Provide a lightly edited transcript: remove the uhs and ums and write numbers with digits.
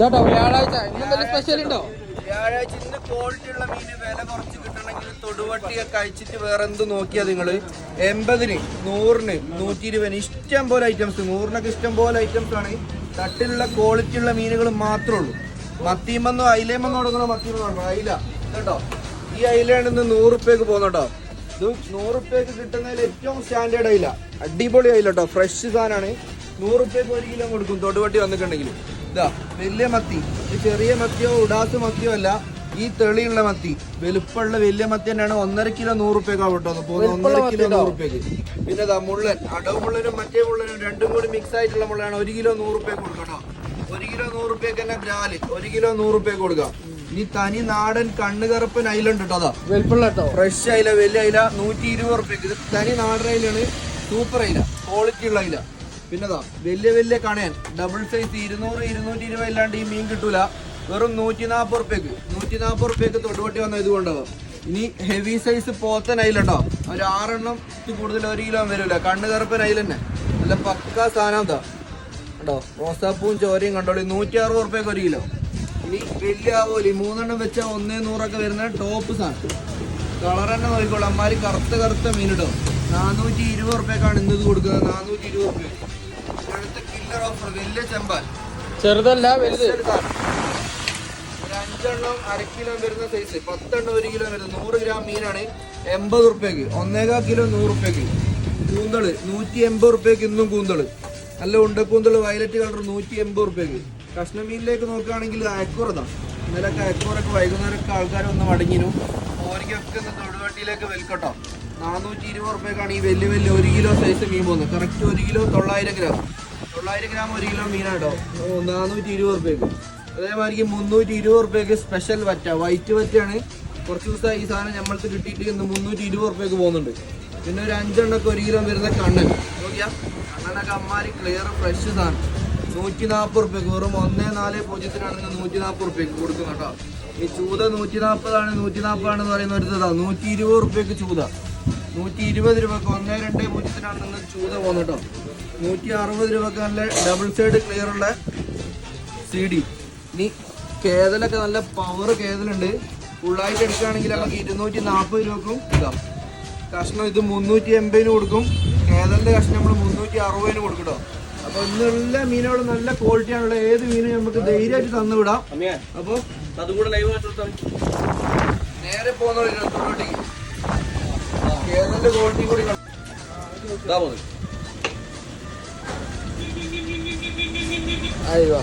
വ്യാഴാഴ്ച സ്പെഷ്യൽ ഉണ്ടോ? വ്യാഴാഴ്ച ഇന്ന് ക്വാളിറ്റി ഉള്ള മീന് വില കുറച്ച് കിട്ടണമെങ്കിൽ തൊടുവട്ടിയൊക്കെ കഴിച്ചിട്ട് വേറെ എന്ത് നോക്കിയാ നിങ്ങള് 80-ന് 100-ന് 120-ന് ഇഷ്ടം പോലെ ഐറ്റംസ് 100-നൊക്കെ ഇഷ്ടം പോലെ ഐറ്റംസ് ആണ്. തട്ടിലുള്ള ക്വാളിറ്റി ഉള്ള മീനുകൾ മാത്രമേ ഉള്ളൂ. മത്തിയമെന്നോ അയിലേമെന്നോ കൊടുക്കണോ മത്തിയെന്നോ അയില കേട്ടോ. ഈ അയിലാണ് ഇന്ന് 100 റുപ്യക്ക് പോകുന്നുണ്ടോ. ഇത് 100 റുപ്യക്ക് കിട്ടുന്നതിൽ ഏറ്റവും സ്റ്റാൻഡേർഡ് അയില, അടിപൊളി അയില കേട്ടോ. ഫ്രഷ് സാധനമാണ്. 100 റുപ്യക്ക് 1 കിലോ കൊടുക്കും തൊടുവട്ടി വന്നിട്ടുണ്ടെങ്കിൽ. ഇതാ വലിയ മത്തി, ഇത് ചെറിയ മത്തിയോ ഉടാസ് മത്തിയോ അല്ല, ഈ തെളിയുള്ള മത്തി വലുപ്പമുള്ള വലിയ മത്തി തന്നെയാണ്. 1.5 കിലോ 100 റുപ്യക്കാണ് കേട്ടോ പോകുന്നത്. 1.5 കിലോ 100 റുപ്യക്ക്. പിന്നെ ഇതാ മുള്ളൻ, അടവ് മുള്ളനും മറ്റേ മുള്ളനും രണ്ടും കൂടി മിക്സ് ആയിട്ടുള്ള മുള്ളനാണ്. 1 കിലോ 100 റുപ്യക്ക് കൊടുക്കണം. 1 കിലോ 100 റുപ്യക്ക് തന്നെ ബ്രാല് 1 കിലോ 100 റുപ്യക്ക് കൊടുക്കാം. ഇനി തനി നാടൻ കണ്ണുകറുപ്പൻ അയിലുണ്ട് കേട്ടോ. അതാ ഫ്രഷ് അയില, വലിയ അയില 120 റുപ്യക്ക്. ഇത് തനി നാടൻ അയിലാണ്, സൂപ്പർ അയില, ക്വാളിറ്റി ഉള്ള അയില. പിന്നെതാ വലിയ വലിയ കണയൻ ഡബിൾ സൈസ് 200, 220 ഇല്ലാണ്ട് ഈ മീൻ കിട്ടൂല. വെറും 140 റുപ്യക്ക്. 140 റുപ്യക്ക് തൊടുവട്ടി വന്ന ഇത് കൊണ്ടുപോകും. ഇനി ഹെവി സൈസ് പോത്തൻ അയിലുണ്ടോ, ഒരു 6 എണ്ണം കൂടുതൽ 1 കിലോ വരില്ല. കണ്ണുകറുപ്പൻ അയില തന്നെ നല്ല പക്കാ സാധനം. എന്താ കേട്ടോ, റോസാപ്പൂവും ചോരയും കണ്ടോളി. 160 റുപ്യക്ക് 1 കിലോ. ഇനി വലിയ ആവോലി 3 എണ്ണം വെച്ചാൽ 100 വരുന്ന ടോപ്പ് സാധനം. കളർ തന്നെ നോക്കിക്കോളൂ. അമ്മാര് കറുത്ത മീൻ ഇട്ടോ. 420 റുപ്യക്കാണ് ഇന്ന് ഇത് കൊടുക്കുന്നത്. 420 റുപ്യ. ഇവിടുത്തെ കില്ലർ ഓഫർ വലിയ ചെമ്പാൽ, ചെറുതല്ല വലുത്. ഒരു 5 എണ്ണം 1/2 കിലോ വരുന്ന സൈസ്, 10 എണ്ണം 1 കിലോ വരുന്നത് 100 ഗ്രാം മീനാണ് 80 റുപ്യക്ക്. 1.25 കിലോ 100 റുപ്യക്ക്. കൂന്തള് 180 റുപ്യക്ക്. ഇന്നും കൂന്തള് നല്ല ഉണ്ടക്കൂന്തള് വയലറ്റ് കളർ 180 റുപ്യക്ക്. കഷ്ണമീനിലേക്ക് നോക്കുകയാണെങ്കിൽ അയക്കൂറതാണ്. ഇന്നലൊക്കെ അയക്കൂറൊക്കെ വൈകുന്നേരമൊക്കെ ആൾക്കാർ വന്ന് മടങ്ങിനും. ഓരിക്കൊക്കെ ഒന്ന് തൊടുവട്ടിയിലേക്ക് വെൽക്കട്ടോ. 420 റുപ്യക്കാണ് ഈ വലിയ 1 കിലോ സൈസ് മീൻ പോകുന്നത്. Correct 1 kilo 900 gram. 900 gram 1 kilo മീനാട്ടോ. 420 റുപ്യക്ക്. അതേമാതിരി 320 റുപ്യക്ക് സ്പെഷ്യൽ വറ്റ, വൈറ്റ് വറ്റയാണ്. കുറച്ച് ദിവസമായി ഈ സാധനം നമ്മൾക്ക് കിട്ടിയിട്ട് ഇന്ന് 320 റുപ്യക്ക് പോകുന്നുണ്ട്. പിന്നെ ഒരു 5 എണ്ണൊക്കെ 1 കിലോ വരുന്ന കണ്ണൻ നോക്കിയാൽ, കണ്ണനൊക്കെ അമ്മാരി ക്ലിയർ ഫ്രഷ് സാധനം 140 റുപ്യക്ക്. വെറും 1400 140 റുപ്യക്ക് കൊടുക്കും കേട്ടോ. ഈ ചൂത 140 140 പറയുന്ന ഒരു 120 റുപ്യക്ക് ചൂത. 120 രൂപക്ക് 120 നിങ്ങൾ ചൂത പോകുന്നത് കേട്ടോ. 160 രൂപക്ക് നല്ല ഡബിൾ സൈഡ് ക്ലിയർ ഉള്ള CD. ഇനി കേതലൊക്കെ നല്ല പവർ കേതലുണ്ട്. ഫുള്ളായിട്ട് എടുക്കുകയാണെങ്കിൽ നമുക്ക് 240 രൂപക്കും ഇതാ കഷ്ണം. ഇത് 380 കൊടുക്കും. കേതലിന്റെ കഷ്ണം നമ്മൾ 360 കൊടുക്കും കേട്ടോ. അപ്പൊ ഇന്നുള്ള മീനുകൾ നല്ല ക്വാളിറ്റിയാണുള്ള ഏത് മീനും നമുക്ക് ധൈര്യമായിട്ട് തന്നു വിടാം. അപ്പൊ അതുകൂടെ ലൈവ് നേരെ പോകുന്നോട്ടേക്ക് കേരളത്തിന്റെ ക്വാളിറ്റി കൂടി അയ്യോ